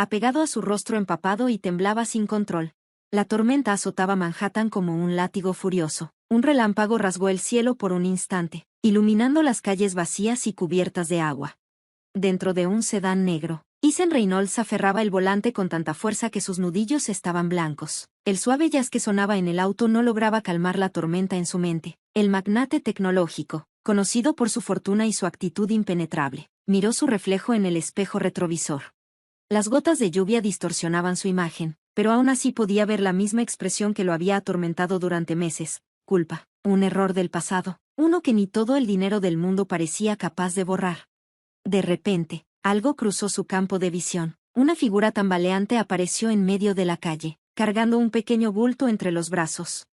apegado a su rostro empapado y temblaba sin control. La tormenta azotaba Manhattan como un látigo furioso. Un relámpago rasgó el cielo por un instante, iluminando las calles vacías y cubiertas de agua. Dentro de un sedán negro, Ethan Reynolds aferraba el volante con tanta fuerza que sus nudillos estaban blancos. El suave jazz que sonaba en el auto no lograba calmar la tormenta en su mente. El magnate tecnológico, conocido por su fortuna y su actitud impenetrable, miró su reflejo en el espejo retrovisor. Las gotas de lluvia distorsionaban su imagen, pero aún así podía ver la misma expresión que lo había atormentado durante meses: culpa, un error del pasado, uno que ni todo el dinero del mundo parecía capaz de borrar. De repente, algo cruzó su campo de visión. Una figura tambaleante apareció en medio de la calle, cargando un pequeño bulto entre los brazos.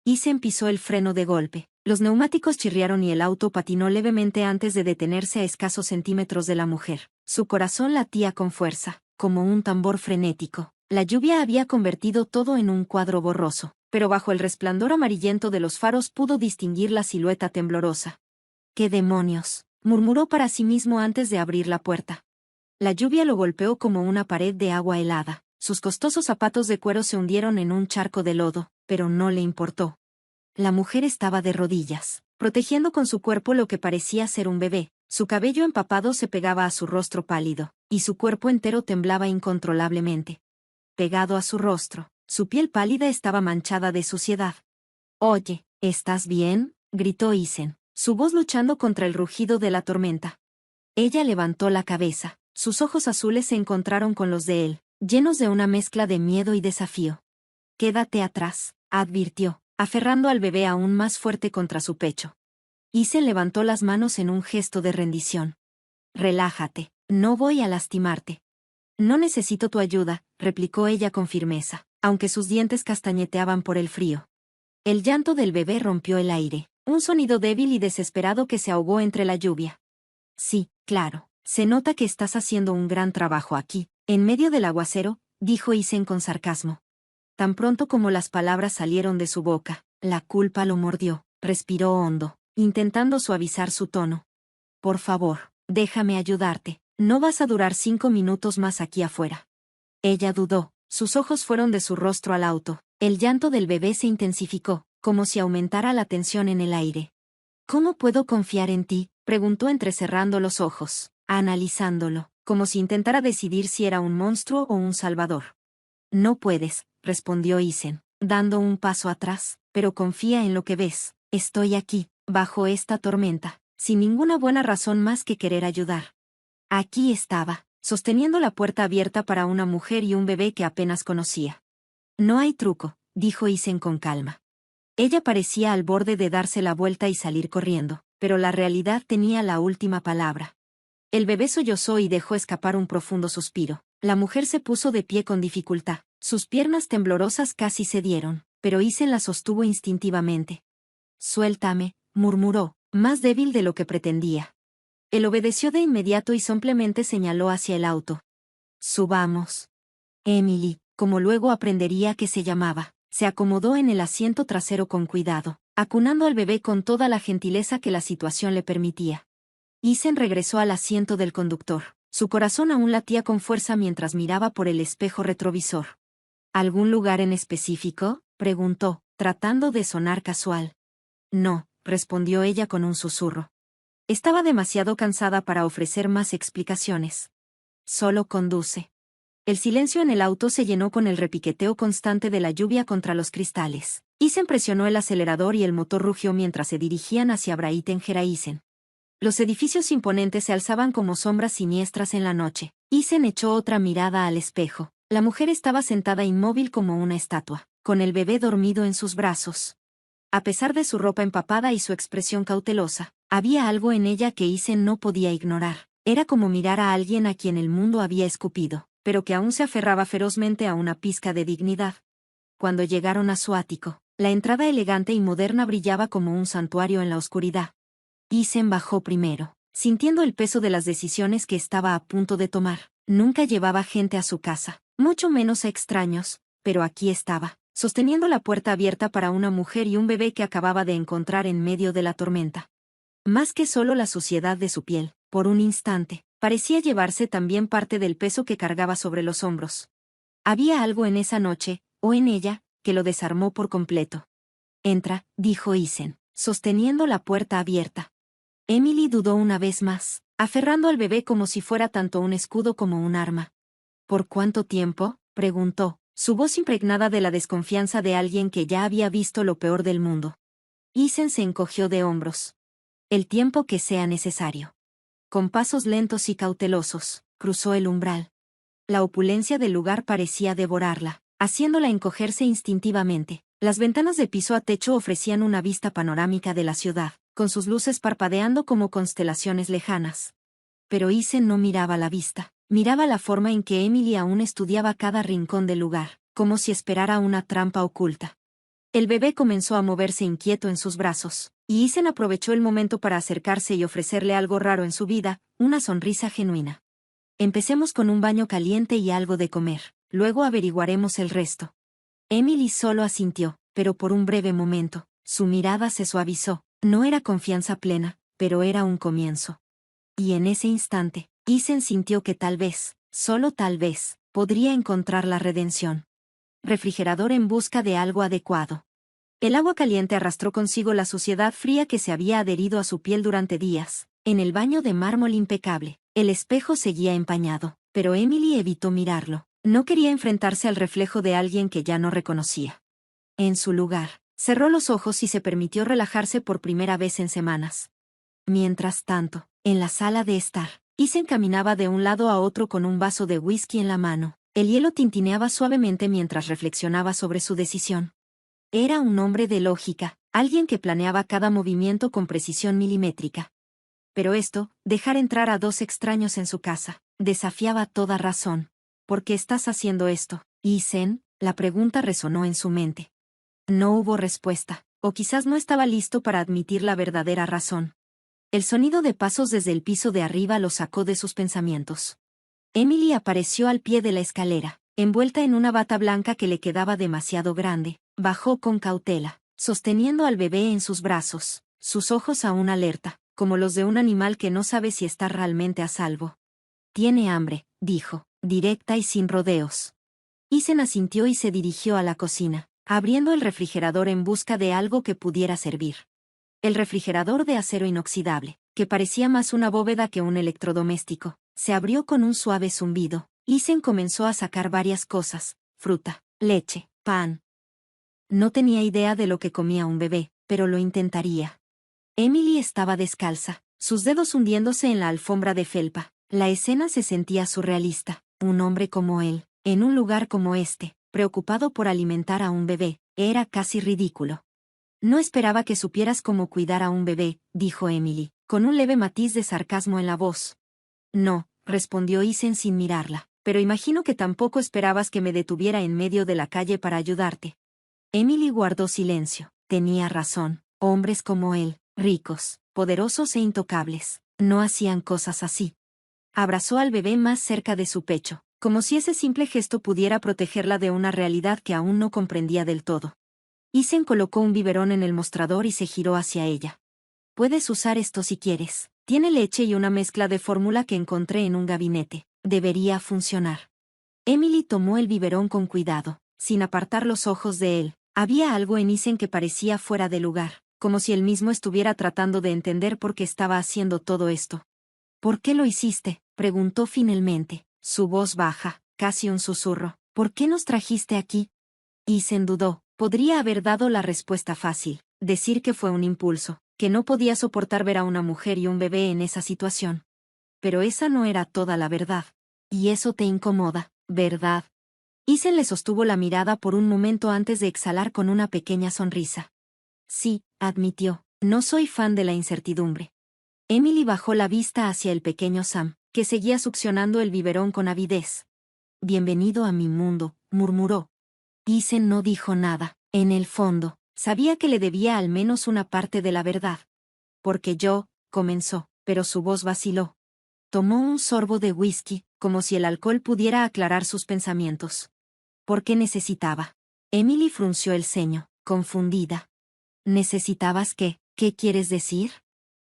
Ethan pisó el freno de golpe. Los neumáticos chirriaron y el auto patinó levemente antes de detenerse a escasos centímetros de la mujer. Su corazón latía con fuerza, como un tambor frenético. La lluvia había convertido todo en un cuadro borroso, pero bajo el resplandor amarillento de los faros pudo distinguir la silueta temblorosa. «¡Qué demonios!», murmuró para sí mismo antes de abrir la puerta. La lluvia lo golpeó como una pared de agua helada. Sus costosos zapatos de cuero se hundieron en un charco de lodo, pero no le importó. La mujer estaba de rodillas, protegiendo con su cuerpo lo que parecía ser un bebé. Su cabello empapado se pegaba a su rostro pálido, y su cuerpo entero temblaba incontrolablemente. Pegado a su rostro, su piel pálida estaba manchada de suciedad. «Oye, ¿estás bien?», gritó Ethan, su voz luchando contra el rugido de la tormenta. Ella levantó la cabeza. Sus ojos azules se encontraron con los de él, llenos de una mezcla de miedo y desafío. «Quédate atrás», advirtió, aferrando al bebé aún más fuerte contra su pecho. Ethan levantó las manos en un gesto de rendición. «Relájate, no voy a lastimarte». «No necesito tu ayuda», replicó ella con firmeza, aunque sus dientes castañeteaban por el frío. El llanto del bebé rompió el aire, un sonido débil y desesperado que se ahogó entre la lluvia. «Sí, claro. Se nota que estás haciendo un gran trabajo aquí, en medio del aguacero», dijo Ethan con sarcasmo. Tan pronto como las palabras salieron de su boca, la culpa lo mordió. Respiró hondo, intentando suavizar su tono. «Por favor, déjame ayudarte. No vas a durar 5 minutos más aquí afuera». Ella dudó. Sus ojos fueron de su rostro al auto. El llanto del bebé se intensificó, como si aumentara la tensión en el aire. «¿Cómo puedo confiar en ti?», preguntó entrecerrando los ojos, analizándolo, como si intentara decidir si era un monstruo o un salvador. «No puedes», respondió Ethan, dando un paso atrás, «pero confía en lo que ves. Estoy aquí, bajo esta tormenta, sin ninguna buena razón más que querer ayudar». Aquí estaba, sosteniendo la puerta abierta para una mujer y un bebé que apenas conocía. «No hay truco», dijo Ethan con calma. Ella parecía al borde de darse la vuelta y salir corriendo, pero la realidad tenía la última palabra. El bebé sollozó y dejó escapar un profundo suspiro. La mujer se puso de pie con dificultad. Sus piernas temblorosas casi cedieron, pero Ethan la sostuvo instintivamente. «Suéltame», murmuró, más débil de lo que pretendía. Él obedeció de inmediato y simplemente señaló hacia el auto. «Subamos». Emily, como luego aprendería que se llamaba, se acomodó en el asiento trasero con cuidado, acunando al bebé con toda la gentileza que la situación le permitía. Ethan regresó al asiento del conductor. Su corazón aún latía con fuerza mientras miraba por el espejo retrovisor. «¿Algún lugar en específico?», preguntó, tratando de sonar casual. «No», respondió ella con un susurro. Estaba demasiado cansada para ofrecer más explicaciones. «Solo conduce». El silencio en el auto se llenó con el repiqueteo constante de la lluvia contra los cristales. Ethan presionó el acelerador y el motor rugió mientras se dirigían hacia Brighton Horizon. Los edificios imponentes se alzaban como sombras siniestras en la noche. Ethan echó otra mirada al espejo. La mujer estaba sentada inmóvil como una estatua, con el bebé dormido en sus brazos. A pesar de su ropa empapada y su expresión cautelosa, había algo en ella que Ethan no podía ignorar. Era como mirar a alguien a quien el mundo había escupido, pero que aún se aferraba ferozmente a una pizca de dignidad. Cuando llegaron a su ático, la entrada elegante y moderna brillaba como un santuario en la oscuridad. Ethan bajó primero, sintiendo el peso de las decisiones que estaba a punto de tomar. Nunca llevaba gente a su casa, mucho menos a extraños, pero aquí estaba, sosteniendo la puerta abierta para una mujer y un bebé que acababa de encontrar en medio de la tormenta. Más que solo la suciedad de su piel, Por un instante, parecía llevarse también parte del peso que cargaba sobre los hombros. Había algo en esa noche, o en ella, que lo desarmó por completo. «Entra», dijo Isen, sosteniendo la puerta abierta. Emily dudó una vez más, aferrando al bebé como si fuera tanto un escudo como un arma. «¿Por cuánto tiempo?», preguntó, su voz impregnada de la desconfianza de alguien que ya había visto lo peor del mundo. Isen se encogió de hombros. «El tiempo que sea necesario». Con pasos lentos y cautelosos, cruzó el umbral. La opulencia del lugar parecía devorarla, haciéndola encogerse instintivamente. Las ventanas de piso a techo ofrecían una vista panorámica de la ciudad, con sus luces parpadeando como constelaciones lejanas. Pero Isen no miraba la vista, miraba la forma en que Emily aún estudiaba cada rincón del lugar, como si esperara una trampa oculta. El bebé comenzó a moverse inquieto en sus brazos, y Isen aprovechó el momento para acercarse y ofrecerle algo raro en su vida, una sonrisa genuina. «Empecemos con un baño caliente y algo de comer, luego averiguaremos el resto». Emily solo asintió, pero por un breve momento, su mirada se suavizó. No era confianza plena, pero era un comienzo. Y en ese instante, Isen sintió que tal vez, solo tal vez, podría encontrar la redención. Refrigerador en busca de algo adecuado. El agua caliente arrastró consigo la suciedad fría que se había adherido a su piel durante días. En el baño de mármol impecable, el espejo seguía empañado, pero Emily evitó mirarlo. No quería enfrentarse al reflejo de alguien que ya no reconocía. En su lugar, cerró los ojos y se permitió relajarse por primera vez en semanas. Mientras tanto, en la sala de estar, Isen caminaba de un lado a otro con un vaso de whisky en la mano. El hielo tintineaba suavemente mientras reflexionaba sobre su decisión. Era un hombre de lógica, alguien que planeaba cada movimiento con precisión milimétrica. Pero esto, dejar entrar a dos extraños en su casa, desafiaba toda razón. «¿Por qué estás haciendo esto, Isen?», la pregunta resonó en su mente. No hubo respuesta, o quizás no estaba listo para admitir la verdadera razón. El sonido de pasos desde el piso de arriba lo sacó de sus pensamientos. Emily apareció al pie de la escalera, envuelta en una bata blanca que le quedaba demasiado grande. Bajó con cautela, sosteniendo al bebé en sus brazos, sus ojos aún alerta, como los de un animal que no sabe si está realmente a salvo. «Tiene hambre», dijo, directa y sin rodeos. Isen asintió y se dirigió a la cocina, abriendo el refrigerador en busca de algo que pudiera servir. El refrigerador de acero inoxidable, que parecía más una bóveda que un electrodoméstico, se abrió con un suave zumbido. Isen comenzó a sacar varias cosas: fruta, leche, pan. No tenía idea de lo que comía un bebé, pero lo intentaría. Emily estaba descalza, sus dedos hundiéndose en la alfombra de felpa. La escena se sentía surrealista. Un hombre como él, en un lugar como este, preocupado por alimentar a un bebé, era casi ridículo. «No esperaba que supieras cómo cuidar a un bebé», dijo Emily, con un leve matiz de sarcasmo en la voz. «No», respondió Isen sin mirarla, «pero imagino que tampoco esperabas que me detuviera en medio de la calle para ayudarte». Emily guardó silencio. Tenía razón. Hombres como él, ricos, poderosos e intocables, no hacían cosas así. Abrazó al bebé más cerca de su pecho, como si ese simple gesto pudiera protegerla de una realidad que aún no comprendía del todo. Isen colocó un biberón en el mostrador y se giró hacia ella. «Puedes usar esto si quieres. Tiene leche y una mezcla de fórmula que encontré en un gabinete. Debería funcionar». Emily tomó el biberón con cuidado, sin apartar los ojos de él. Había algo en Isen que parecía fuera de lugar, como si él mismo estuviera tratando de entender por qué estaba haciendo todo esto. «¿Por qué lo hiciste?», preguntó finalmente, su voz baja, casi un susurro. «¿Por qué nos trajiste aquí?». Isen dudó. Podría haber dado la respuesta fácil, decir que fue un impulso, que no podía soportar ver a una mujer y un bebé en esa situación. Pero esa no era toda la verdad. «Y eso te incomoda, ¿verdad?». Isen le sostuvo la mirada por un momento antes de exhalar con una pequeña sonrisa. «Sí», admitió, «no soy fan de la incertidumbre». Emily bajó la vista hacia el pequeño Sam, que seguía succionando el biberón con avidez. «Bienvenido a mi mundo», murmuró. Isen no dijo nada. En el fondo, sabía que le debía al menos una parte de la verdad. «Porque yo», comenzó, pero su voz vaciló. Tomó un sorbo de whisky, como si el alcohol pudiera aclarar sus pensamientos. «¿Por qué necesitaba?». Emily frunció el ceño, confundida. «¿Necesitabas qué? ¿Qué quieres decir?».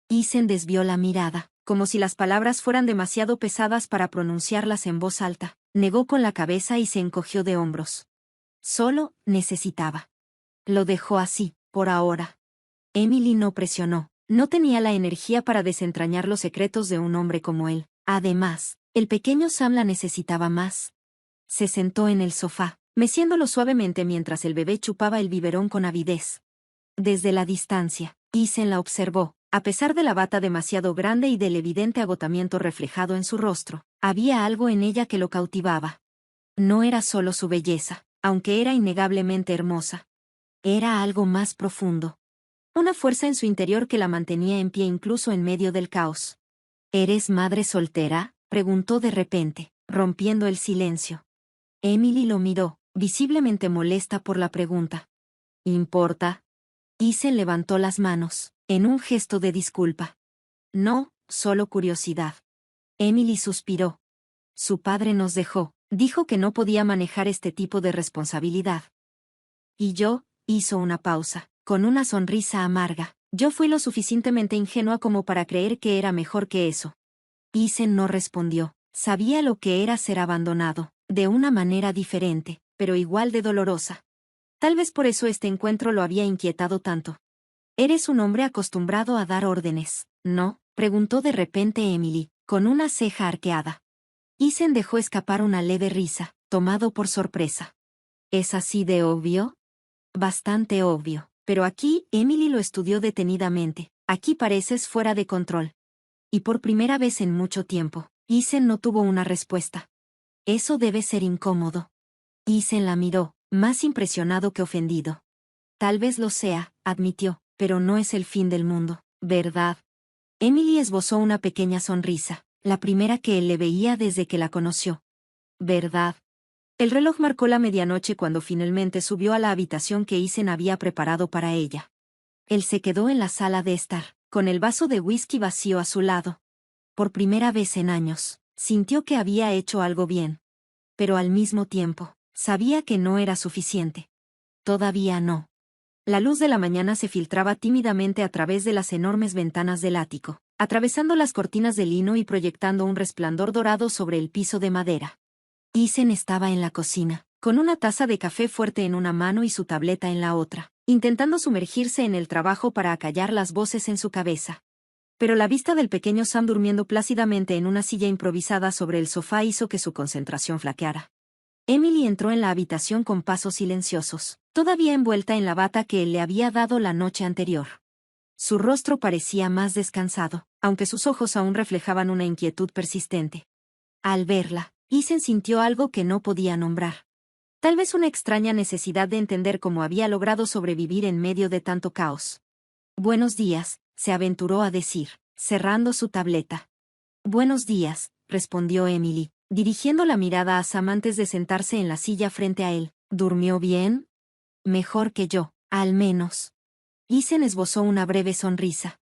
Isen desvió la mirada. como si las palabras fueran demasiado pesadas para pronunciarlas en voz alta. Negó con la cabeza y se encogió de hombros. Solo necesitaba. Lo dejó así, por ahora. Emily no presionó. No tenía la energía para desentrañar los secretos de un hombre como él. Además, el pequeño Sam la necesitaba más. Se sentó en el sofá, meciéndolo suavemente mientras el bebé chupaba el biberón con avidez. Desde la distancia, Ethan la observó. A pesar de la bata demasiado grande y del evidente agotamiento reflejado en su rostro, había algo en ella que lo cautivaba. No era solo su belleza, aunque era innegablemente hermosa. Era algo más profundo. Una fuerza en su interior que la mantenía en pie incluso en medio del caos. ¿Eres madre soltera?, preguntó de repente, rompiendo el silencio. Emily lo miró, visiblemente molesta por la pregunta. ¿Importa? Ethan levantó las manos, en un gesto de disculpa. No, solo curiosidad. Emily suspiró. Su padre nos dejó, dijo que no podía manejar este tipo de responsabilidad. Y yo, hizo una pausa, con una sonrisa amarga. Yo fui lo suficientemente ingenua como para creer que era mejor que eso. Ethan no respondió. Sabía lo que era ser abandonado, de una manera diferente, pero igual de dolorosa. Tal vez por eso este encuentro lo había inquietado tanto. «Eres un hombre acostumbrado a dar órdenes, ¿no?», preguntó de repente Emily, con una ceja arqueada. Ethan dejó escapar una leve risa, tomado por sorpresa. ¿Es así de obvio? Bastante obvio, pero aquí Emily lo estudió detenidamente. Aquí pareces fuera de control. Y por primera vez en mucho tiempo, Ethan no tuvo una respuesta. Eso debe ser incómodo. Ethan la miró, más impresionado que ofendido. Tal vez lo sea, admitió, pero no es el fin del mundo, ¿verdad? Emily esbozó una pequeña sonrisa, la primera que él le veía desde que la conoció. ¿Verdad? El reloj marcó la medianoche cuando finalmente subió a la habitación que Ethan había preparado para ella. Él se quedó en la sala de estar, con el vaso de whisky vacío a su lado. Por primera vez en años, sintió que había hecho algo bien. Pero al mismo tiempo, sabía que no era suficiente. Todavía no. La luz de la mañana se filtraba tímidamente a través de las enormes ventanas del ático, atravesando las cortinas de lino y proyectando un resplandor dorado sobre el piso de madera. Ethan estaba en la cocina, con una taza de café fuerte en una mano y su tableta en la otra, intentando sumergirse en el trabajo para acallar las voces en su cabeza. Pero la vista del pequeño Sam durmiendo plácidamente en una silla improvisada sobre el sofá hizo que su concentración flaqueara. Emily entró en la habitación con pasos silenciosos, todavía envuelta en la bata que él le había dado la noche anterior. Su rostro parecía más descansado, aunque sus ojos aún reflejaban una inquietud persistente. Al verla, Ethan sintió algo que no podía nombrar. Tal vez una extraña necesidad de entender cómo había logrado sobrevivir en medio de tanto caos. «Buenos días», se aventuró a decir, cerrando su tableta. «Buenos días», respondió Emily, dirigiendo la mirada a Sam antes de sentarse en la silla frente a él. «¿Durmió bien?» «Mejor que yo, al menos». Ethan esbozó una breve sonrisa.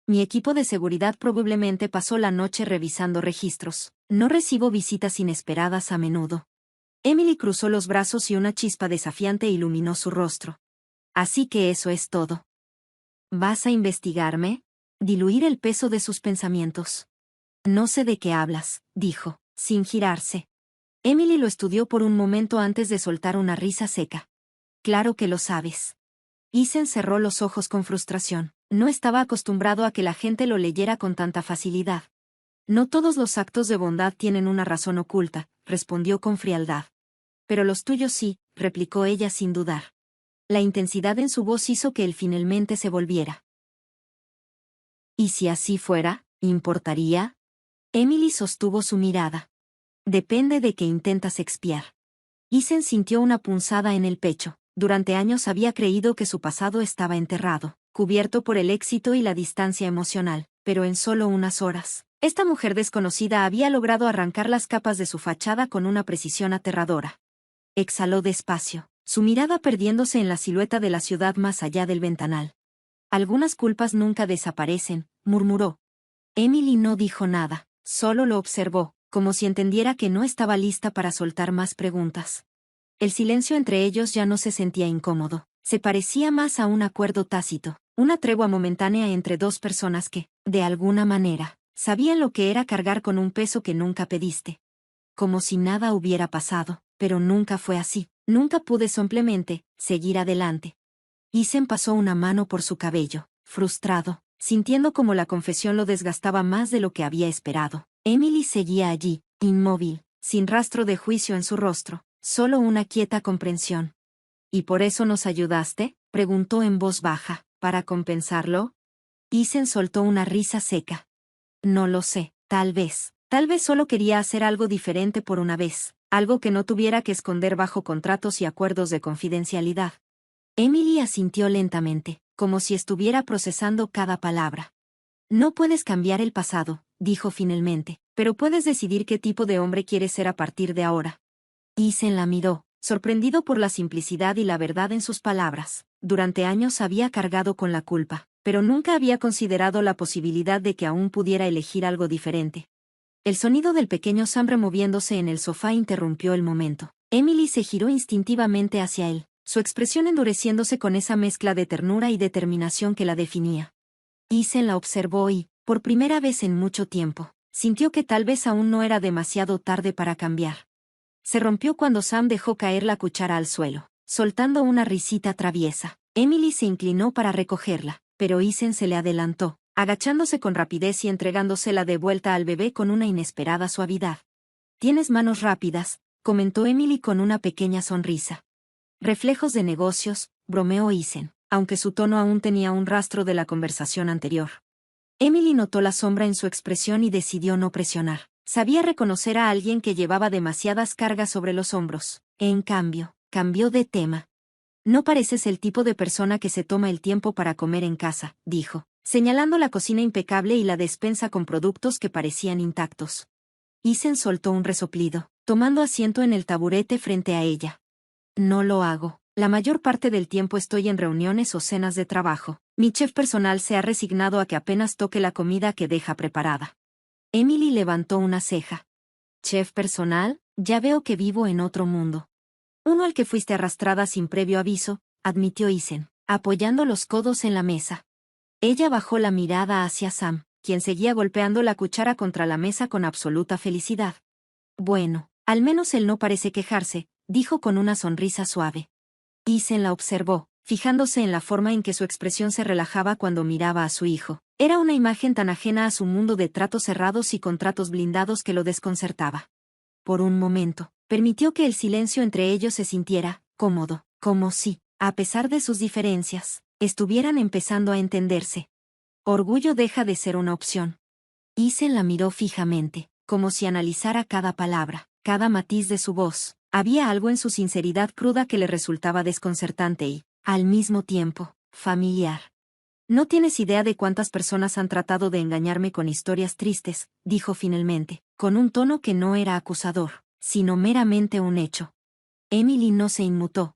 «Mi equipo de seguridad probablemente pasó la noche revisando registros. No recibo visitas inesperadas a menudo». Emily cruzó los brazos y una chispa desafiante iluminó su rostro. «Así que eso es todo». «¿Vas a investigarme?» Diluir el peso de sus pensamientos. «No sé de qué hablas», dijo, sin girarse. Emily lo estudió por un momento antes de soltar una risa seca. «Claro que lo sabes». Ethan cerró los ojos con frustración. No estaba acostumbrado a que la gente lo leyera con tanta facilidad. «No todos los actos de bondad tienen una razón oculta», respondió con frialdad. «Pero los tuyos sí», replicó ella sin dudar. La intensidad en su voz hizo que él finalmente se volviera. «¿Y si así fuera, importaría?» Emily sostuvo su mirada. «Depende de qué intentas expiar». Ethan sintió una punzada en el pecho. Durante años había creído que su pasado estaba enterrado, cubierto por el éxito y la distancia emocional, pero en solo unas horas, esta mujer desconocida había logrado arrancar las capas de su fachada con una precisión aterradora. Exhaló despacio, su mirada perdiéndose en la silueta de la ciudad más allá del ventanal. «Algunas culpas nunca desaparecen», murmuró. Emily no dijo nada, solo lo observó, como si entendiera que no estaba lista para soltar más preguntas. El silencio entre ellos ya no se sentía incómodo, se parecía más a un acuerdo tácito, una tregua momentánea entre dos personas que, de alguna manera, Sabían lo que era cargar con un peso que nunca pediste. Como si nada hubiera pasado, pero nunca fue así. Nunca pude simplemente seguir adelante. Isen pasó una mano por su cabello, frustrado, sintiendo como la confesión lo desgastaba más de lo que había esperado. Emily seguía allí, inmóvil, sin rastro de juicio en su rostro, solo una quieta comprensión. ¿Y por eso nos ayudaste?, preguntó en voz baja. ¿Para compensarlo? Isen soltó una risa seca. No lo sé, tal vez. Tal vez solo quería hacer algo diferente por una vez, algo que no tuviera que esconder bajo contratos y acuerdos de confidencialidad. Emily asintió lentamente, como si estuviera procesando cada palabra. No puedes cambiar el pasado, dijo finalmente, pero puedes decidir qué tipo de hombre quieres ser a partir de ahora. Isen la miró, sorprendido por la simplicidad y la verdad en sus palabras. Durante años había cargado con la culpa, pero nunca había considerado la posibilidad de que aún pudiera elegir algo diferente. El sonido del pequeño Sam removiéndose en el sofá interrumpió el momento. Emily se giró instintivamente hacia él, su expresión endureciéndose con esa mezcla de ternura y determinación que la definía. Isen la observó y, por primera vez en mucho tiempo, sintió que tal vez aún no era demasiado tarde para cambiar. Se rompió cuando Sam dejó caer la cuchara al suelo, soltando una risita traviesa. Emily se inclinó para recogerla, pero Isen se le adelantó, agachándose con rapidez y entregándosela de vuelta al bebé con una inesperada suavidad. «Tienes manos rápidas», comentó Emily con una pequeña sonrisa. «Reflejos de negocios», bromeó Isen, aunque su tono aún tenía un rastro de la conversación anterior. Emily notó la sombra en su expresión y decidió no presionar. Sabía reconocer a alguien que llevaba demasiadas cargas sobre los hombros. En cambio, cambió de tema. «No pareces el tipo de persona que se toma el tiempo para comer en casa», dijo, señalando la cocina impecable y la despensa con productos que parecían intactos. Isen soltó un resoplido, tomando asiento en el taburete frente a ella. «No lo hago. La mayor parte del tiempo estoy en reuniones o cenas de trabajo. Mi chef personal se ha resignado a que apenas toque la comida que deja preparada». Emily levantó una ceja. «¿Chef personal? Ya veo que vivo en otro mundo». «Uno al que fuiste arrastrada sin previo aviso», admitió Isen, apoyando los codos en la mesa. Ella bajó la mirada hacia Sam, quien seguía golpeando la cuchara contra la mesa con absoluta felicidad. «Bueno, al menos él no parece quejarse», dijo con una sonrisa suave. Isen la observó, fijándose en la forma en que su expresión se relajaba cuando miraba a su hijo. Era una imagen tan ajena a su mundo de tratos cerrados y contratos blindados que lo desconcertaba. Por un momento, permitió que el silencio entre ellos se sintiera cómodo, como si, a pesar de sus diferencias, estuvieran empezando a entenderse. Orgullo deja de ser una opción. Isen la miró fijamente, como si analizara cada palabra, cada matiz de su voz. Había algo en su sinceridad cruda que le resultaba desconcertante y, al mismo tiempo, familiar. «No tienes idea de cuántas personas han tratado de engañarme con historias tristes», dijo finalmente, con un tono que no era acusador, sino meramente un hecho. Emily no se inmutó.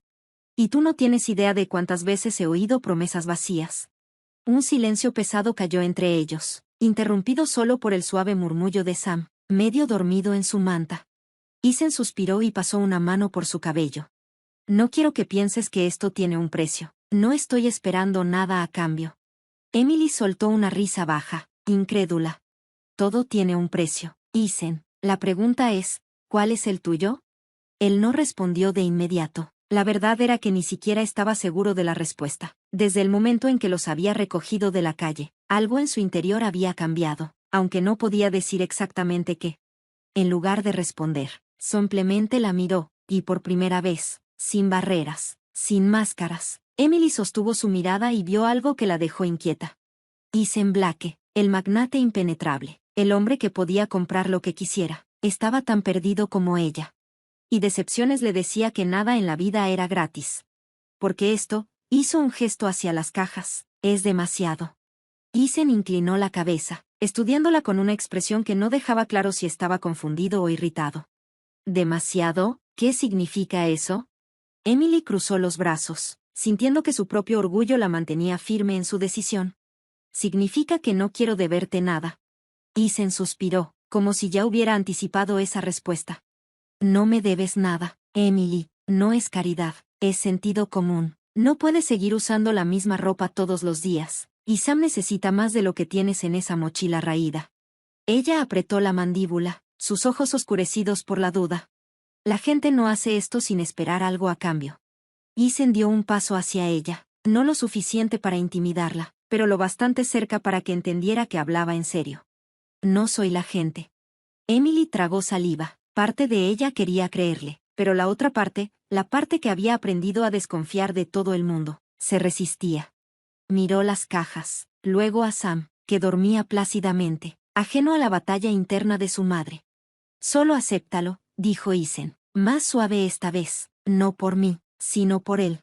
«Y tú no tienes idea de cuántas veces he oído promesas vacías». Un silencio pesado cayó entre ellos, interrumpido solo por el suave murmullo de Sam, medio dormido en su manta. Isen suspiró y pasó una mano por su cabello. «No quiero que pienses que esto tiene un precio. No estoy esperando nada a cambio». Emily soltó una risa baja, incrédula. «Todo tiene un precio, Isen. La pregunta es, ¿cuál es el tuyo?». Él no respondió de inmediato. La verdad era que ni siquiera estaba seguro de la respuesta. Desde el momento en que los había recogido de la calle, algo en su interior había cambiado, aunque no podía decir exactamente qué. En lugar de responder, simplemente la miró, y por primera vez, sin barreras, sin máscaras, Emily sostuvo su mirada y vio algo que la dejó inquieta. Isen Blake, el magnate impenetrable, el hombre que podía comprar lo que quisiera, estaba tan perdido como ella. Y Decepciones le decía que nada en la vida era gratis. «Porque esto», hizo un gesto hacia las cajas, «es demasiado». Isen inclinó la cabeza, estudiándola con una expresión que no dejaba claro si estaba confundido o irritado. «¿Demasiado? ¿Qué significa eso?». Emily cruzó los brazos, sintiendo que su propio orgullo la mantenía firme en su decisión. «Significa que no quiero deberte nada». Isen suspiró, como si ya hubiera anticipado esa respuesta. «No me debes nada, Emily, no es caridad, es sentido común. No puedes seguir usando la misma ropa todos los días, y Sam necesita más de lo que tienes en esa mochila raída». Ella apretó la mandíbula, sus ojos oscurecidos por la duda. La gente no hace esto sin esperar algo a cambio. Isen dio un paso hacia ella, no lo suficiente para intimidarla, pero lo bastante cerca para que entendiera que hablaba en serio. No soy la gente. Emily tragó saliva, parte de ella quería creerle, pero la otra parte, la parte que había aprendido a desconfiar de todo el mundo, se resistía. Miró las cajas, luego a Sam, que dormía plácidamente, ajeno a la batalla interna de su madre. Solo acéptalo, dijo Isen, más suave esta vez, no por mí, sino por él.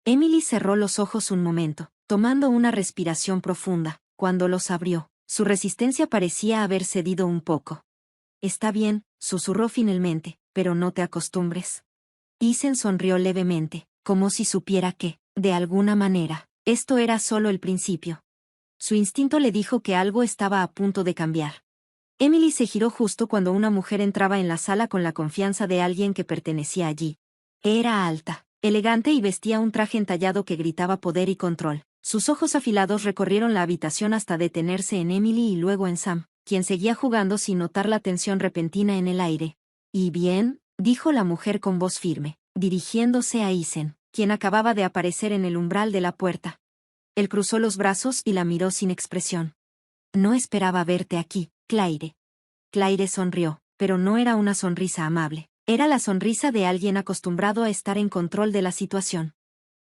Emily cerró los ojos un momento, tomando una respiración profunda. Cuando los abrió, su resistencia parecía haber cedido un poco. Está bien, susurró finalmente, pero no te acostumbres. Isen sonrió levemente, como si supiera que, de alguna manera, esto era solo el principio. Su instinto le dijo que algo estaba a punto de cambiar. Emily se giró justo cuando una mujer entraba en la sala con la confianza de alguien que pertenecía allí. Era alta, elegante y vestía un traje entallado que gritaba poder y control. Sus ojos afilados recorrieron la habitación hasta detenerse en Emily y luego en Sam, quien seguía jugando sin notar la tensión repentina en el aire. «¿Y bien?», dijo la mujer con voz firme, dirigiéndose a Isen, quien acababa de aparecer en el umbral de la puerta. Él cruzó los brazos y la miró sin expresión. «No esperaba verte aquí, Claire». Claire sonrió, pero no era una sonrisa amable. Era la sonrisa de alguien acostumbrado a estar en control de la situación.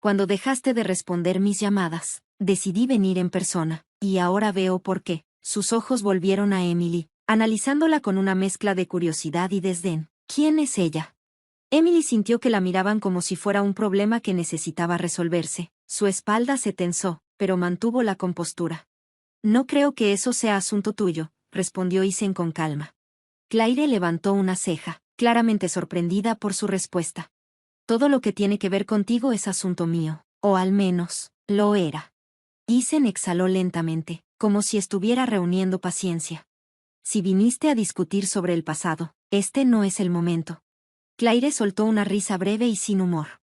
«Cuando dejaste de responder mis llamadas, decidí venir en persona, y ahora veo por qué». Sus ojos volvieron a Emily, analizándola con una mezcla de curiosidad y desdén. «¿Quién es ella?». Emily sintió que la miraban como si fuera un problema que necesitaba resolverse. Su espalda se tensó, pero mantuvo la compostura. «No creo que eso sea asunto tuyo», respondió Isen con calma. Claire levantó una ceja, claramente sorprendida por su respuesta. «Todo lo que tiene que ver contigo es asunto mío, o al menos, lo era». Isen exhaló lentamente, como si estuviera reuniendo paciencia. «Si viniste a discutir sobre el pasado, este no es el momento». Claire soltó una risa breve y sin humor.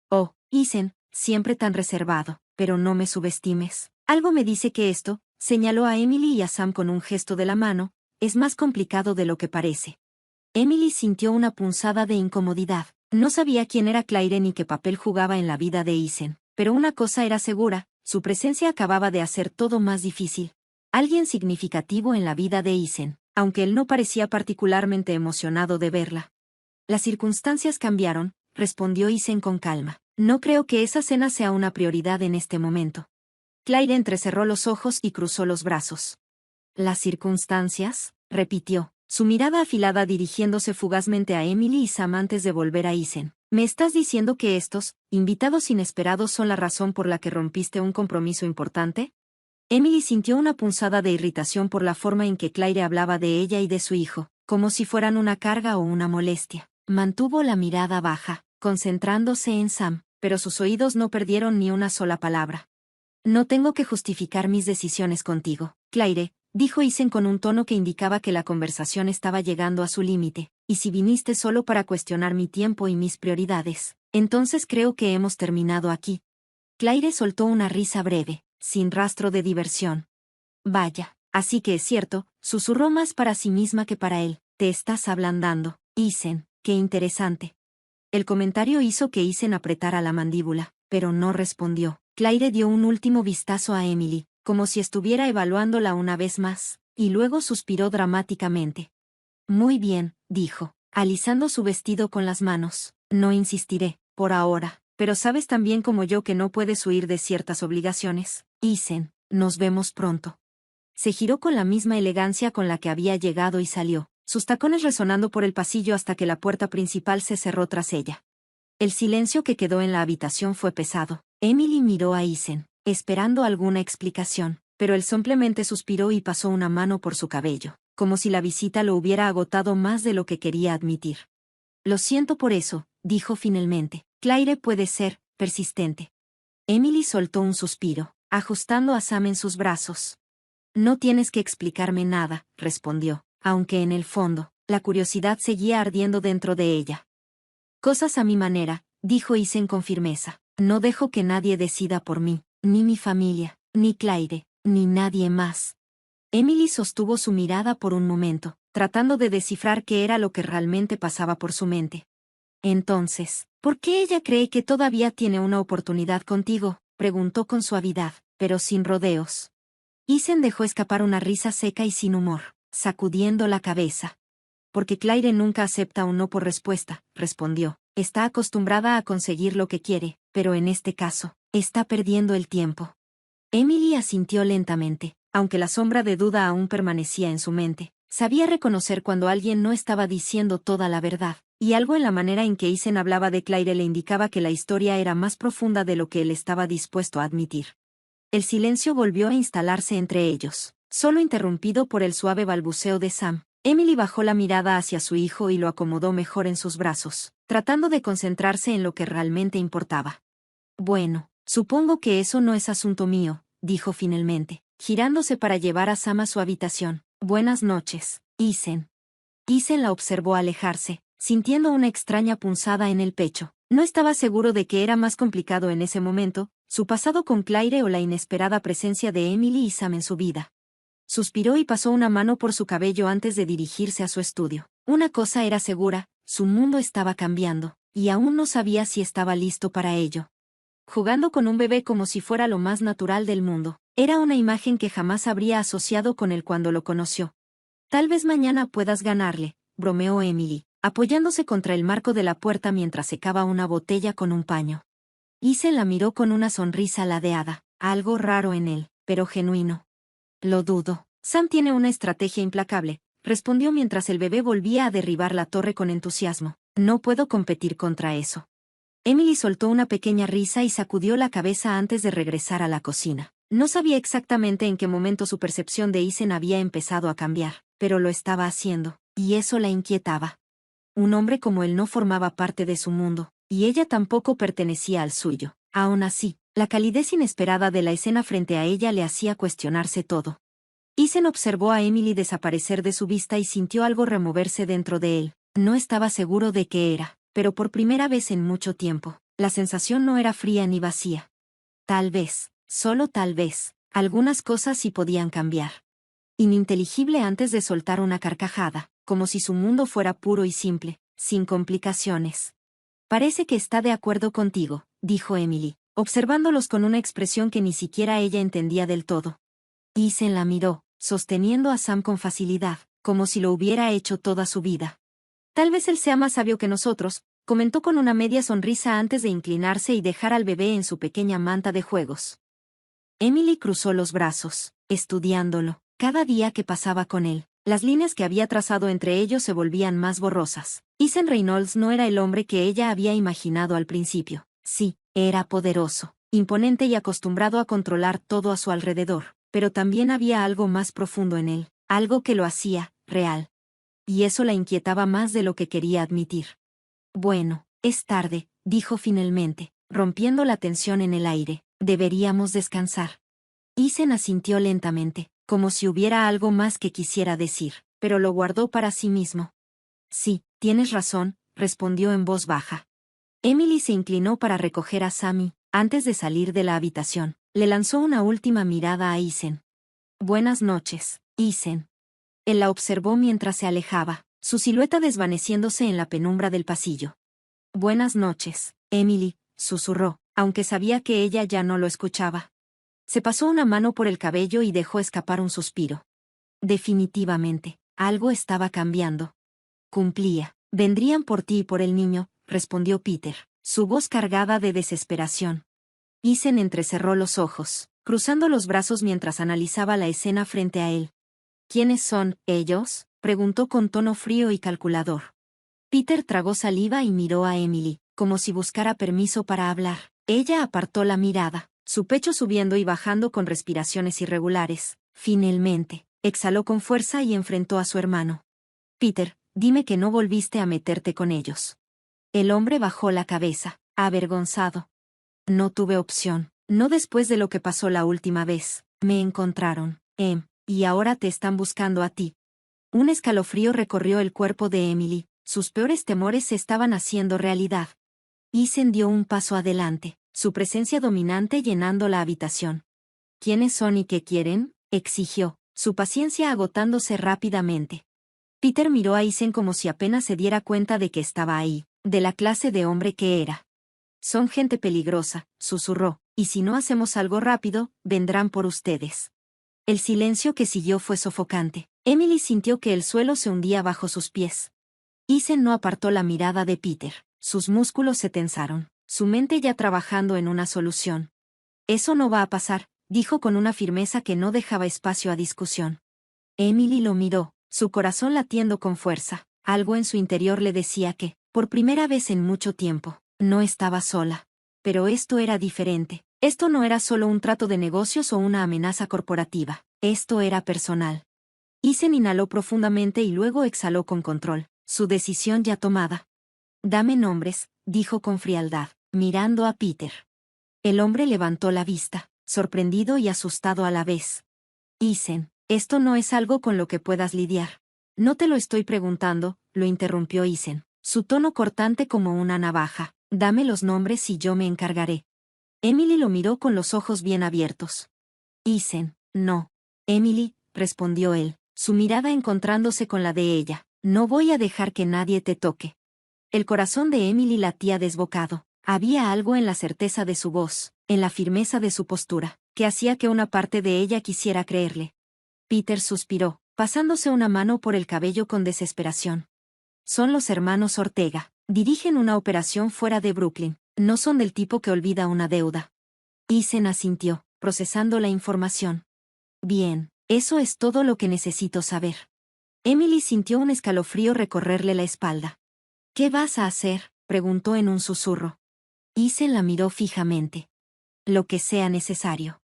«Oh, Isen, siempre tan reservado, pero no me subestimes. Algo me dice que esto», señaló a Emily y a Sam con un gesto de la mano, «es más complicado de lo que parece». Emily sintió una punzada de incomodidad. No sabía quién era Claire ni qué papel jugaba en la vida de Isen, pero una cosa era segura, su presencia acababa de hacer todo más difícil. Alguien significativo en la vida de Isen, aunque él no parecía particularmente emocionado de verla. «Las circunstancias cambiaron», respondió Isen con calma. «No creo que esa cena sea una prioridad en este momento». Claire entrecerró los ojos y cruzó los brazos. «¿Las circunstancias?», repitió, su mirada afilada dirigiéndose fugazmente a Emily y Sam antes de volver a Isen. «¿Me estás diciendo que estos invitados inesperados son la razón por la que rompiste un compromiso importante?». Emily sintió una punzada de irritación por la forma en que Claire hablaba de ella y de su hijo, como si fueran una carga o una molestia. Mantuvo la mirada baja, concentrándose en Sam, pero sus oídos no perdieron ni una sola palabra. «No tengo que justificar mis decisiones contigo, Claire», dijo Isen con un tono que indicaba que la conversación estaba llegando a su límite, «y si viniste solo para cuestionar mi tiempo y mis prioridades, entonces creo que hemos terminado aquí». Claire soltó una risa breve, sin rastro de diversión. «Vaya, así que es cierto», susurró más para sí misma que para él. «Te estás ablandando, Isen, qué interesante». El comentario hizo que Isen apretara la mandíbula, pero no respondió. Claire dio un último vistazo a Emily, como si estuviera evaluándola una vez más, y luego suspiró dramáticamente. «Muy bien», dijo, alisando su vestido con las manos. «No insistiré, por ahora, pero sabes tan bien como yo que no puedes huir de ciertas obligaciones. Isen, nos vemos pronto». Se giró con la misma elegancia con la que había llegado y salió, sus tacones resonando por el pasillo hasta que la puerta principal se cerró tras ella. El silencio que quedó en la habitación fue pesado. Emily miró a Isen, esperando alguna explicación, pero él simplemente suspiró y pasó una mano por su cabello, como si la visita lo hubiera agotado más de lo que quería admitir. «Lo siento por eso», dijo finalmente. «Claire puede ser persistente». Emily soltó un suspiro, ajustando a Sam en sus brazos. «No tienes que explicarme nada», respondió, aunque en el fondo, la curiosidad seguía ardiendo dentro de ella. «Cosas a mi manera», dijo Isen con firmeza. «No dejo que nadie decida por mí, ni mi familia, ni Claire, ni nadie más». Emily sostuvo su mirada por un momento, tratando de descifrar qué era lo que realmente pasaba por su mente. Entonces, ¿por qué ella cree que todavía tiene una oportunidad contigo?, preguntó con suavidad, pero sin rodeos. Isen dejó escapar una risa seca y sin humor, sacudiendo la cabeza. Porque Claire nunca acepta un no por respuesta, respondió. Está acostumbrada a conseguir lo que quiere, pero en este caso, está perdiendo el tiempo. Emily asintió lentamente, aunque la sombra de duda aún permanecía en su mente. Sabía reconocer cuando alguien no estaba diciendo toda la verdad, y algo en la manera en que Isen hablaba de Claire le indicaba que la historia era más profunda de lo que él estaba dispuesto a admitir. El silencio volvió a instalarse entre ellos, solo interrumpido por el suave balbuceo de Sam. Emily bajó la mirada hacia su hijo y lo acomodó mejor en sus brazos, tratando de concentrarse en lo que realmente importaba. Bueno, supongo que eso no es asunto mío, dijo finalmente, girándose para llevar a Sam a su habitación. Buenas noches, Isen. Isen la observó alejarse, sintiendo una extraña punzada en el pecho. No estaba seguro de qué era más complicado en ese momento, su pasado con Claire o la inesperada presencia de Emily y Sam en su vida. Suspiró y pasó una mano por su cabello antes de dirigirse a su estudio. Una cosa era segura, su mundo estaba cambiando, y aún no sabía si estaba listo para ello. Jugando con un bebé como si fuera lo más natural del mundo, era una imagen que jamás habría asociado con él cuando lo conoció. Tal vez mañana puedas ganarle, bromeó Emily, apoyándose contra el marco de la puerta mientras secaba una botella con un paño. Isen la miró con una sonrisa ladeada, algo raro en él, pero genuino. Lo dudo. Sam tiene una estrategia implacable, respondió mientras el bebé volvía a derribar la torre con entusiasmo. No puedo competir contra eso. Emily soltó una pequeña risa y sacudió la cabeza antes de regresar a la cocina. No sabía exactamente en qué momento su percepción de Isen había empezado a cambiar, pero lo estaba haciendo, y eso la inquietaba. Un hombre como él no formaba parte de su mundo, y ella tampoco pertenecía al suyo. Aún así, la calidez inesperada de la escena frente a ella le hacía cuestionarse todo. Isen observó a Emily desaparecer de su vista y sintió algo removerse dentro de él. No estaba seguro de qué era, pero por primera vez en mucho tiempo, la sensación no era fría ni vacía. Tal vez, solo tal vez, algunas cosas sí podían cambiar. Ininteligible antes de soltar una carcajada, como si su mundo fuera puro y simple, sin complicaciones. Parece que está de acuerdo contigo, dijo Emily, observándolos con una expresión que ni siquiera ella entendía del todo. Isen la miró, sosteniendo a Sam con facilidad, como si lo hubiera hecho toda su vida. Tal vez él sea más sabio que nosotros, comentó con una media sonrisa antes de inclinarse y dejar al bebé en su pequeña manta de juegos. Emily cruzó los brazos, estudiándolo. Cada día que pasaba con él, las líneas que había trazado entre ellos se volvían más borrosas. Isen Reynolds no era el hombre que ella había imaginado al principio. Sí, era poderoso, imponente y acostumbrado a controlar todo a su alrededor, pero también había algo más profundo en él, algo que lo hacía real. Y eso la inquietaba más de lo que quería admitir. Bueno, es tarde, dijo finalmente, rompiendo la tensión en el aire. Deberíamos descansar. Isen asintió lentamente, como si hubiera algo más que quisiera decir, pero lo guardó para sí mismo. Sí, tienes razón, respondió en voz baja. Emily se inclinó para recoger a Sammy. Antes de salir de la habitación, le lanzó una última mirada a Isen. Buenas noches, Isen. Él la observó mientras se alejaba, su silueta desvaneciéndose en la penumbra del pasillo. Buenas noches, Emily, susurró, aunque sabía que ella ya no lo escuchaba. Se pasó una mano por el cabello y dejó escapar un suspiro. Definitivamente, algo estaba cambiando. Cumplía. Vendrían por ti y por el niño, respondió Peter, su voz cargada de desesperación. Isen entrecerró los ojos, cruzando los brazos mientras analizaba la escena frente a él. ¿Quiénes son, ellos?, preguntó con tono frío y calculador. Peter tragó saliva y miró a Emily, como si buscara permiso para hablar. Ella apartó la mirada, su pecho subiendo y bajando con respiraciones irregulares. Finalmente, exhaló con fuerza y enfrentó a su hermano. Peter, dime que no volviste a meterte con ellos. El hombre bajó la cabeza, avergonzado. No tuve opción, no después de lo que pasó la última vez. Me encontraron, y ahora te están buscando a ti. Un escalofrío recorrió el cuerpo de Emily, sus peores temores se estaban haciendo realidad. Isen dio un paso adelante, su presencia dominante llenando la habitación. ¿Quiénes son y qué quieren?, exigió, su paciencia agotándose rápidamente. Peter miró a Isen como si apenas se diera cuenta de que estaba ahí, de la clase de hombre que era. Son gente peligrosa, susurró, y si no hacemos algo rápido, vendrán por ustedes. El silencio que siguió fue sofocante. Emily sintió que el suelo se hundía bajo sus pies. Isen no apartó la mirada de Peter. Sus músculos se tensaron, su mente ya trabajando en una solución. Eso no va a pasar, dijo con una firmeza que no dejaba espacio a discusión. Emily lo miró, su corazón latiendo con fuerza. Algo en su interior le decía que, por primera vez en mucho tiempo, no estaba sola. Pero esto era diferente. Esto no era solo un trato de negocios o una amenaza corporativa. Esto era personal. Isen inhaló profundamente y luego exhaló con control, su decisión ya tomada. Dame nombres, dijo con frialdad, mirando a Peter. El hombre levantó la vista, sorprendido y asustado a la vez. Isen, esto no es algo con lo que puedas lidiar. No te lo estoy preguntando, lo interrumpió Isen, su tono cortante como una navaja. Dame los nombres y yo me encargaré. Emily lo miró con los ojos bien abiertos. Isen, no. Emily, respondió él, su mirada encontrándose con la de ella. No voy a dejar que nadie te toque. El corazón de Emily latía desbocado. Había algo en la certeza de su voz, en la firmeza de su postura, que hacía que una parte de ella quisiera creerle. Peter suspiró, pasándose una mano por el cabello con desesperación. Son los hermanos Ortega. Dirigen una operación fuera de Brooklyn. No son del tipo que olvida una deuda. Isen asintió, procesando la información. Bien, eso es todo lo que necesito saber. Emily sintió un escalofrío recorrerle la espalda. ¿Qué vas a hacer?, preguntó en un susurro. Isen la miró fijamente. Lo que sea necesario.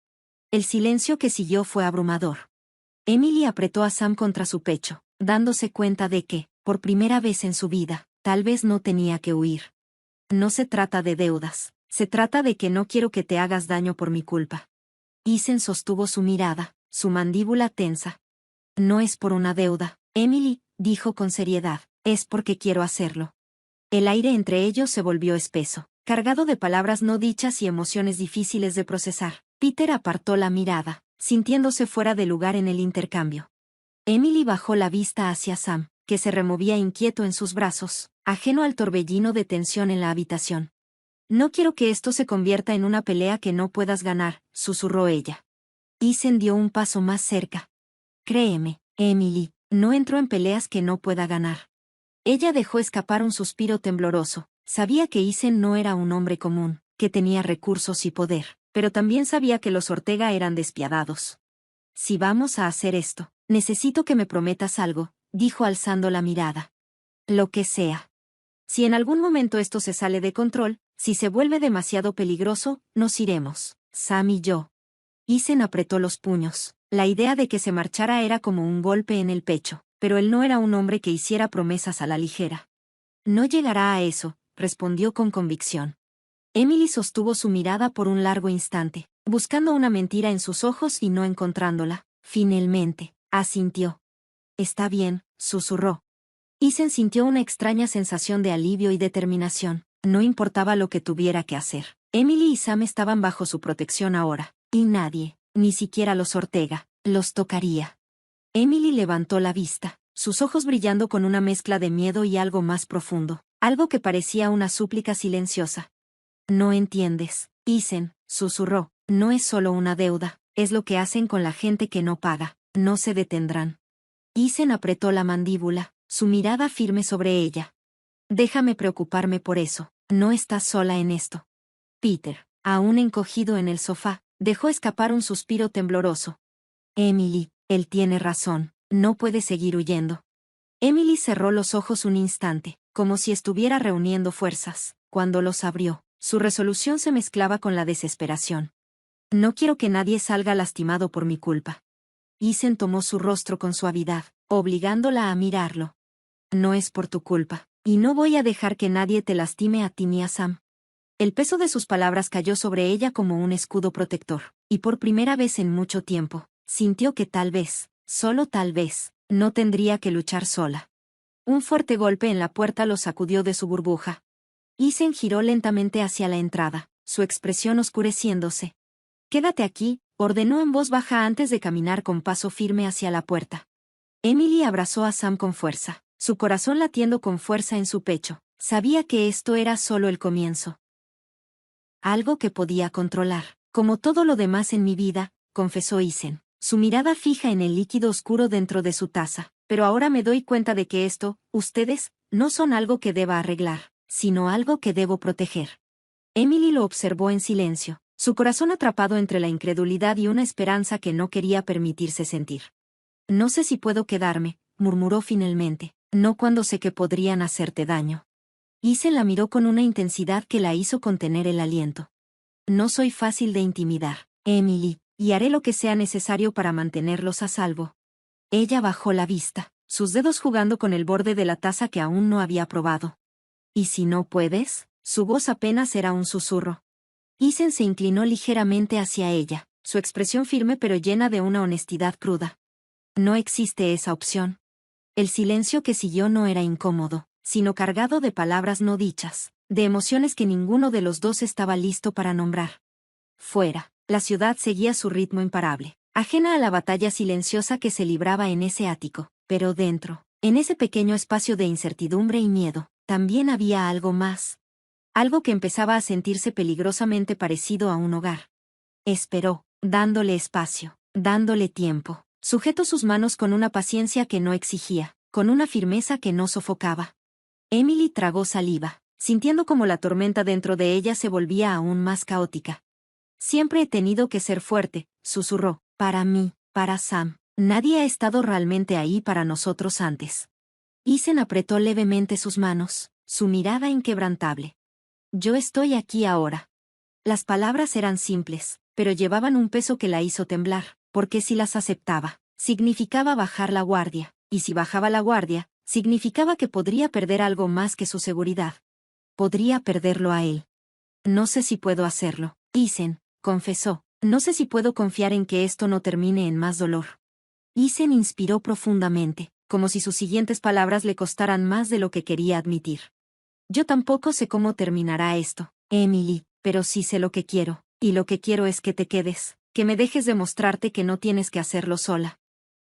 El silencio que siguió fue abrumador. Emily apretó a Sam contra su pecho, dándose cuenta de que, por primera vez en su vida, tal vez no tenía que huir. No se trata de deudas, se trata de que no quiero que te hagas daño por mi culpa. Isen sostuvo su mirada, su mandíbula tensa. No es por una deuda, Emily, dijo con seriedad, es porque quiero hacerlo. El aire entre ellos se volvió espeso, cargado de palabras no dichas y emociones difíciles de procesar. Peter apartó la mirada, sintiéndose fuera de lugar en el intercambio. Emily bajó la vista hacia Sam, que se removía inquieto en sus brazos, ajeno al torbellino de tensión en la habitación. No quiero que esto se convierta en una pelea que no puedas ganar, susurró ella. Isen dio un paso más cerca. Créeme, Emily, no entro en peleas que no pueda ganar. Ella dejó escapar un suspiro tembloroso. Sabía que Isen no era un hombre común, que tenía recursos y poder, pero también sabía que los Ortega eran despiadados. Si vamos a hacer esto, necesito que me prometas algo, dijo alzando la mirada. Lo que sea. Si en algún momento esto se sale de control, si se vuelve demasiado peligroso, nos iremos, Sam y yo. Isen apretó los puños. La idea de que se marchara era como un golpe en el pecho, pero él no era un hombre que hiciera promesas a la ligera. No llegará a eso, respondió con convicción. Emily sostuvo su mirada por un largo instante, buscando una mentira en sus ojos y no encontrándola. Finalmente, asintió. Está bien, susurró. Isen sintió una extraña sensación de alivio y determinación. No importaba lo que tuviera que hacer. Emily y Sam estaban bajo su protección ahora, y nadie, ni siquiera los Ortega, los tocaría. Emily levantó la vista, sus ojos brillando con una mezcla de miedo y algo más profundo, algo que parecía una súplica silenciosa. No entiendes, Isen, susurró, no es solo una deuda, es lo que hacen con la gente que no paga, no se detendrán. Isen apretó la mandíbula, su mirada firme sobre ella. Déjame preocuparme por eso, no estás sola en esto. Peter, aún encogido en el sofá, dejó escapar un suspiro tembloroso. Emily, él tiene razón, no puede seguir huyendo. Emily cerró los ojos un instante, como si estuviera reuniendo fuerzas. Cuando los abrió, su resolución se mezclaba con la desesperación. No quiero que nadie salga lastimado por mi culpa. Isen tomó su rostro con suavidad, obligándola a mirarlo. No es por tu culpa, y no voy a dejar que nadie te lastime a ti ni a Sam. El peso de sus palabras cayó sobre ella como un escudo protector, y por primera vez en mucho tiempo, sintió que tal vez, solo tal vez, no tendría que luchar sola. Un fuerte golpe en la puerta lo sacudió de su burbuja. Isen giró lentamente hacia la entrada, su expresión oscureciéndose. Quédate aquí, ordenó en voz baja antes de caminar con paso firme hacia la puerta. Emily abrazó a Sam con fuerza, su corazón latiendo con fuerza en su pecho. Sabía que esto era solo el comienzo. Algo que podía controlar, como todo lo demás en mi vida, confesó Isen, su mirada fija en el líquido oscuro dentro de su taza. Pero ahora me doy cuenta de que ustedes, no son algo que deba arreglar, sino algo que debo proteger. Emily lo observó en silencio, su corazón atrapado entre la incredulidad y una esperanza que no quería permitirse sentir. No sé si puedo quedarme, murmuró finalmente, no cuando sé que podrían hacerte daño. Isen la miró con una intensidad que la hizo contener el aliento. No soy fácil de intimidar, Emily, y haré lo que sea necesario para mantenerlos a salvo. Ella bajó la vista, sus dedos jugando con el borde de la taza que aún no había probado. ¿Y si no puedes? Su voz apenas era un susurro. Isen se inclinó ligeramente hacia ella, su expresión firme pero llena de una honestidad cruda. No existe esa opción. El silencio que siguió no era incómodo, sino cargado de palabras no dichas, de emociones que ninguno de los dos estaba listo para nombrar. Fuera, la ciudad seguía su ritmo imparable, ajena a la batalla silenciosa que se libraba en ese ático, pero dentro, en ese pequeño espacio de incertidumbre y miedo, también había algo más. Algo que empezaba a sentirse peligrosamente parecido a un hogar. Esperó, dándole espacio, dándole tiempo. Sujetó sus manos con una paciencia que no exigía, con una firmeza que no sofocaba. Emily tragó saliva, sintiendo como la tormenta dentro de ella se volvía aún más caótica. Siempre he tenido que ser fuerte, susurró, para mí, para Sam. Nadie ha estado realmente ahí para nosotros antes. Isen apretó levemente sus manos, su mirada inquebrantable. Yo estoy aquí ahora. Las palabras eran simples, pero llevaban un peso que la hizo temblar, porque si las aceptaba, significaba bajar la guardia, y si bajaba la guardia, significaba que podría perder algo más que su seguridad. Podría perderlo a él. No sé si puedo hacerlo, Isen, confesó. No sé si puedo confiar en que esto no termine en más dolor. Isen inspiró profundamente, como si sus siguientes palabras le costaran más de lo que quería admitir. Yo tampoco sé cómo terminará esto, Emily, pero sí sé lo que quiero, y lo que quiero es que te quedes, que me dejes demostrarte que no tienes que hacerlo sola.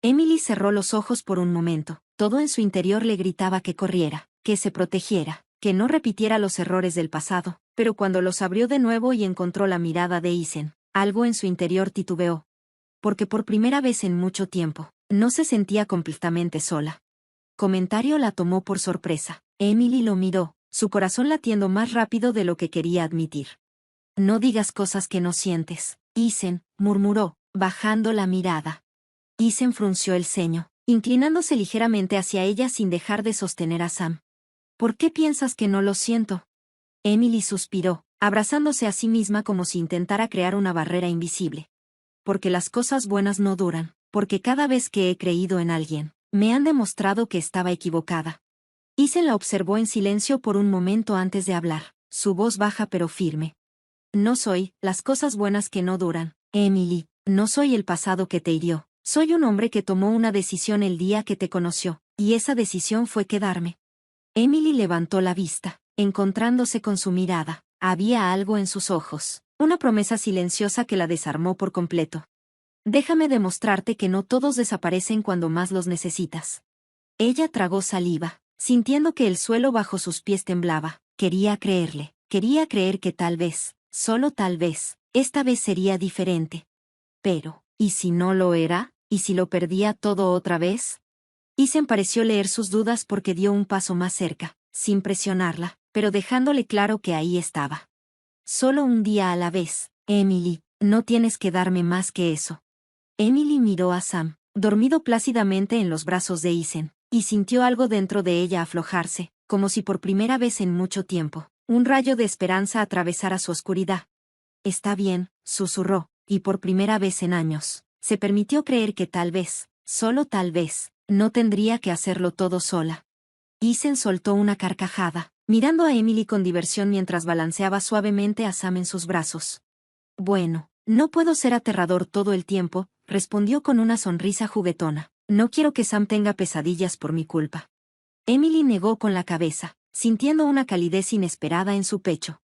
Emily cerró los ojos por un momento, todo en su interior le gritaba que corriera, que se protegiera, que no repitiera los errores del pasado, pero cuando los abrió de nuevo y encontró la mirada de Isen, algo en su interior titubeó. Porque por primera vez en mucho tiempo, no se sentía completamente sola. Comentario la tomó por sorpresa. Emily lo miró, su corazón latiendo más rápido de lo que quería admitir. No digas cosas que no sientes, Isen, murmuró, bajando la mirada. Isen frunció el ceño, inclinándose ligeramente hacia ella sin dejar de sostener a Sam. ¿Por qué piensas que no lo siento? Emily suspiró, abrazándose a sí misma como si intentara crear una barrera invisible. Porque las cosas buenas no duran, porque cada vez que he creído en alguien, me han demostrado que estaba equivocada. Isen la observó en silencio por un momento antes de hablar, su voz baja pero firme. No soy las cosas buenas que no duran, Emily, no soy el pasado que te hirió, soy un hombre que tomó una decisión el día que te conoció, y esa decisión fue quedarme. Emily levantó la vista, encontrándose con su mirada, había algo en sus ojos, una promesa silenciosa que la desarmó por completo. Déjame demostrarte que no todos desaparecen cuando más los necesitas. Ella tragó saliva, sintiendo que el suelo bajo sus pies temblaba. Quería creerle, quería creer que tal vez, solo tal vez, esta vez sería diferente. Pero, ¿y si no lo era? ¿Y si lo perdía todo otra vez? Isen pareció leer sus dudas porque dio un paso más cerca, sin presionarla, pero dejándole claro que ahí estaba. Solo un día a la vez, Emily, no tienes que darme más que eso. Emily miró a Sam, dormido plácidamente en los brazos de Isen, y sintió algo dentro de ella aflojarse, como si por primera vez en mucho tiempo, un rayo de esperanza atravesara su oscuridad. Está bien, susurró, y por primera vez en años, se permitió creer que tal vez, solo tal vez, no tendría que hacerlo todo sola. Isen soltó una carcajada, mirando a Emily con diversión mientras balanceaba suavemente a Sam en sus brazos. Bueno, no puedo ser aterrador todo el tiempo, respondió con una sonrisa juguetona. No quiero que Sam tenga pesadillas por mi culpa. Emily negó con la cabeza, sintiendo una calidez inesperada en su pecho.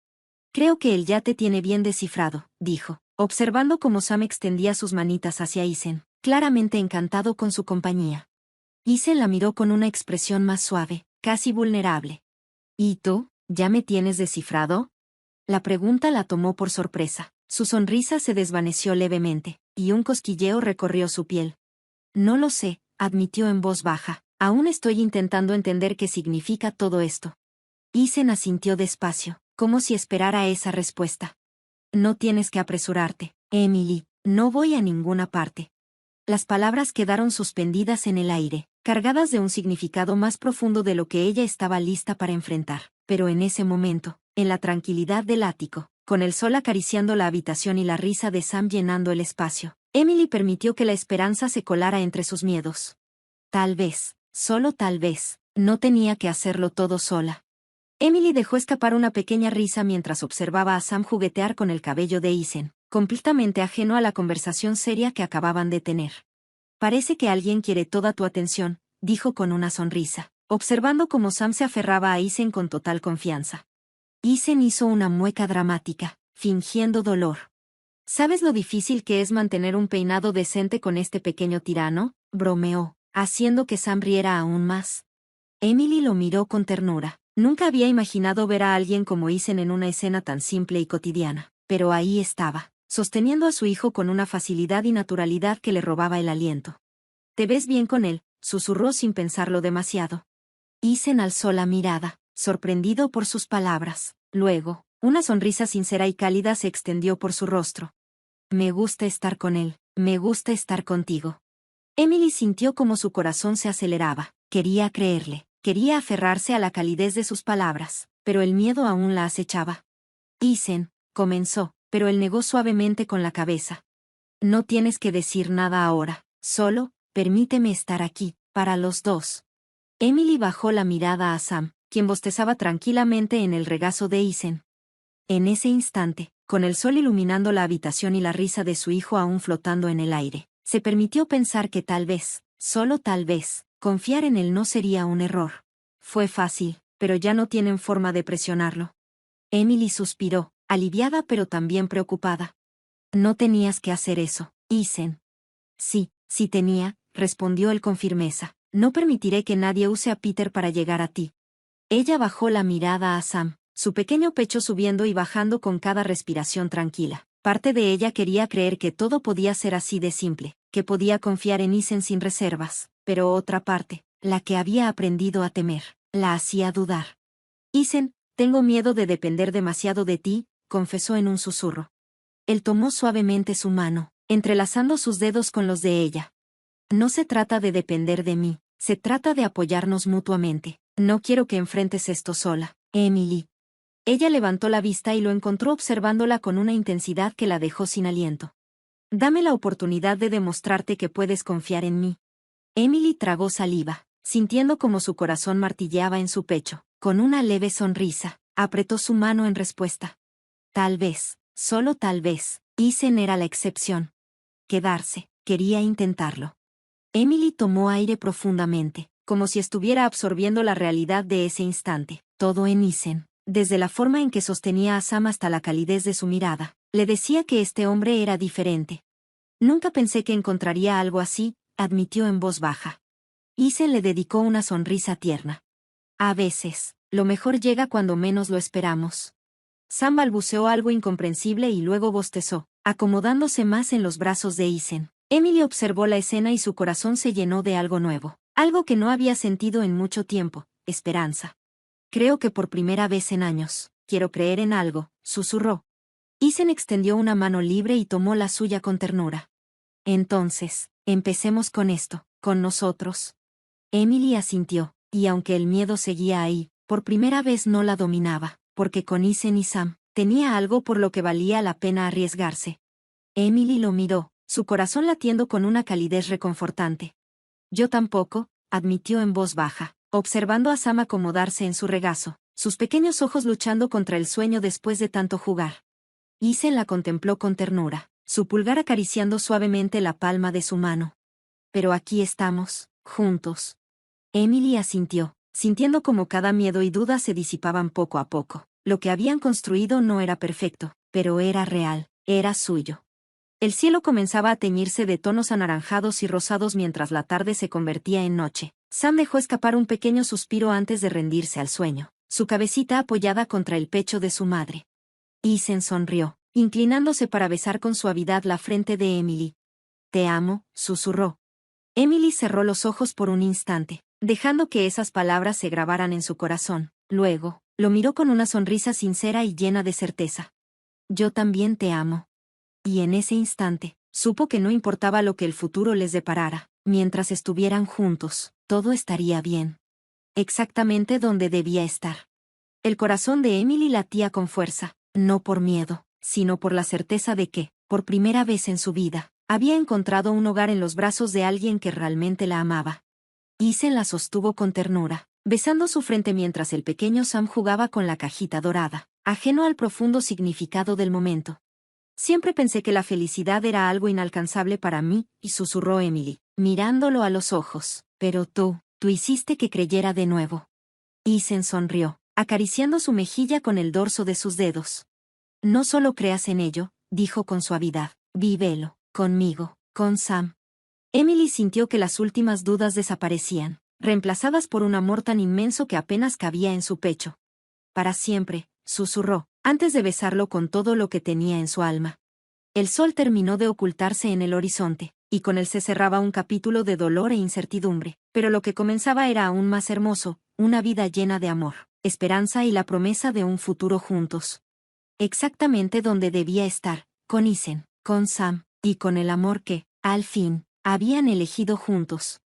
Creo que él ya te tiene bien descifrado, dijo, observando cómo Sam extendía sus manitas hacia Isen, claramente encantado con su compañía. Isen la miró con una expresión más suave, casi vulnerable. ¿Y tú, ya me tienes descifrado? La pregunta la tomó por sorpresa. Su sonrisa se desvaneció levemente, y un cosquilleo recorrió su piel. No lo sé, admitió en voz baja. Aún estoy intentando entender qué significa todo esto. Isen asintió despacio, como si esperara esa respuesta. No tienes que apresurarte, Emily, no voy a ninguna parte. Las palabras quedaron suspendidas en el aire, cargadas de un significado más profundo de lo que ella estaba lista para enfrentar. Pero en ese momento, en la tranquilidad del ático, con el sol acariciando la habitación y la risa de Sam llenando el espacio, Emily permitió que la esperanza se colara entre sus miedos. Tal vez, solo tal vez, no tenía que hacerlo todo sola. Emily dejó escapar una pequeña risa mientras observaba a Sam juguetear con el cabello de Isen, completamente ajeno a la conversación seria que acababan de tener. Parece que alguien quiere toda tu atención, dijo con una sonrisa, observando cómo Sam se aferraba a Isen con total confianza. Isen hizo una mueca dramática, fingiendo dolor. ¿Sabes lo difícil que es mantener un peinado decente con este pequeño tirano?, bromeó, haciendo que Sam riera aún más. Emily lo miró con ternura. Nunca había imaginado ver a alguien como Isen en una escena tan simple y cotidiana, pero ahí estaba, sosteniendo a su hijo con una facilidad y naturalidad que le robaba el aliento. «Te ves bien con él», susurró sin pensarlo demasiado. Isen alzó la mirada, sorprendido por sus palabras. Luego, una sonrisa sincera y cálida se extendió por su rostro. «Me gusta estar con él, me gusta estar contigo». Emily sintió como su corazón se aceleraba. Quería creerle. Quería aferrarse a la calidez de sus palabras, pero el miedo aún la acechaba. Isen, comenzó, pero él negó suavemente con la cabeza. No tienes que decir nada ahora, solo, permíteme estar aquí, para los dos. Emily bajó la mirada a Sam, quien bostezaba tranquilamente en el regazo de Isen. En ese instante, con el sol iluminando la habitación y la risa de su hijo aún flotando en el aire, se permitió pensar que tal vez, solo tal vez, confiar en él no sería un error. Fue fácil, pero ya no tienen forma de presionarlo. Emily suspiró, aliviada pero también preocupada. No tenías que hacer eso, Isen. Sí, sí tenía, respondió él con firmeza. No permitiré que nadie use a Peter para llegar a ti. Ella bajó la mirada a Sam, su pequeño pecho subiendo y bajando con cada respiración tranquila. Parte de ella quería creer que todo podía ser así de simple, que podía confiar en Isen sin reservas, pero otra parte, la que había aprendido a temer, la hacía dudar. Isen, tengo miedo de depender demasiado de ti, confesó en un susurro. Él tomó suavemente su mano, entrelazando sus dedos con los de ella. No se trata de depender de mí, se trata de apoyarnos mutuamente. No quiero que enfrentes esto sola, Emily. Ella levantó la vista y lo encontró observándola con una intensidad que la dejó sin aliento. Dame la oportunidad de demostrarte que puedes confiar en mí. Emily tragó saliva, sintiendo como su corazón martilleaba en su pecho. Con una leve sonrisa, apretó su mano en respuesta. Tal vez, solo tal vez, Isen era la excepción. Quedarse, quería intentarlo. Emily tomó aire profundamente, como si estuviera absorbiendo la realidad de ese instante. Todo en Isen, desde la forma en que sostenía a Sam hasta la calidez de su mirada, le decía que este hombre era diferente. Nunca pensé que encontraría algo así, admitió en voz baja. Isen le dedicó una sonrisa tierna. A veces, lo mejor llega cuando menos lo esperamos. Sam balbuceó algo incomprensible y luego bostezó, acomodándose más en los brazos de Isen. Emily observó la escena y su corazón se llenó de algo nuevo, algo que no había sentido en mucho tiempo, esperanza. Creo que por primera vez en años, quiero creer en algo, susurró. Isen extendió una mano libre y tomó la suya con ternura. Entonces, empecemos con esto, con nosotros. Emily asintió, y aunque el miedo seguía ahí, por primera vez no la dominaba, porque con Isen y Sam, tenía algo por lo que valía la pena arriesgarse. Emily lo miró, su corazón latiendo con una calidez reconfortante. Yo tampoco, admitió en voz baja, observando a Sam acomodarse en su regazo, sus pequeños ojos luchando contra el sueño después de tanto jugar. Isen la contempló con ternura, su pulgar acariciando suavemente la palma de su mano. Pero aquí estamos, juntos. Emily asintió, sintiendo como cada miedo y duda se disipaban poco a poco. Lo que habían construido no era perfecto, pero era real, era suyo. El cielo comenzaba a teñirse de tonos anaranjados y rosados mientras la tarde se convertía en noche. Sam dejó escapar un pequeño suspiro antes de rendirse al sueño, su cabecita apoyada contra el pecho de su madre. Isen sonrió, inclinándose para besar con suavidad la frente de Emily. «Te amo», susurró. Emily cerró los ojos por un instante, dejando que esas palabras se grabaran en su corazón. Luego, lo miró con una sonrisa sincera y llena de certeza. «Yo también te amo». Y en ese instante, supo que no importaba lo que el futuro les deparara, mientras estuvieran juntos, todo estaría bien. Exactamente donde debía estar. El corazón de Emily latía con fuerza, no por miedo, sino por la certeza de que, por primera vez en su vida, había encontrado un hogar en los brazos de alguien que realmente la amaba. Isen la sostuvo con ternura, besando su frente mientras el pequeño Sam jugaba con la cajita dorada, ajeno al profundo significado del momento. «Siempre pensé que la felicidad era algo inalcanzable para mí», y susurró Emily, mirándolo a los ojos. «Pero tú hiciste que creyera de nuevo». Isen sonrió, acariciando su mejilla con el dorso de sus dedos. «No solo creas en ello», dijo con suavidad, «vívelo, conmigo, con Sam». Emily sintió que las últimas dudas desaparecían, reemplazadas por un amor tan inmenso que apenas cabía en su pecho. «Para siempre», susurró, antes de besarlo con todo lo que tenía en su alma. El sol terminó de ocultarse en el horizonte, y con él se cerraba un capítulo de dolor e incertidumbre, pero lo que comenzaba era aún más hermoso, una vida llena de amor, esperanza y la promesa de un futuro juntos. Exactamente donde debía estar, con Isen, con Sam, y con el amor que, al fin, habían elegido juntos.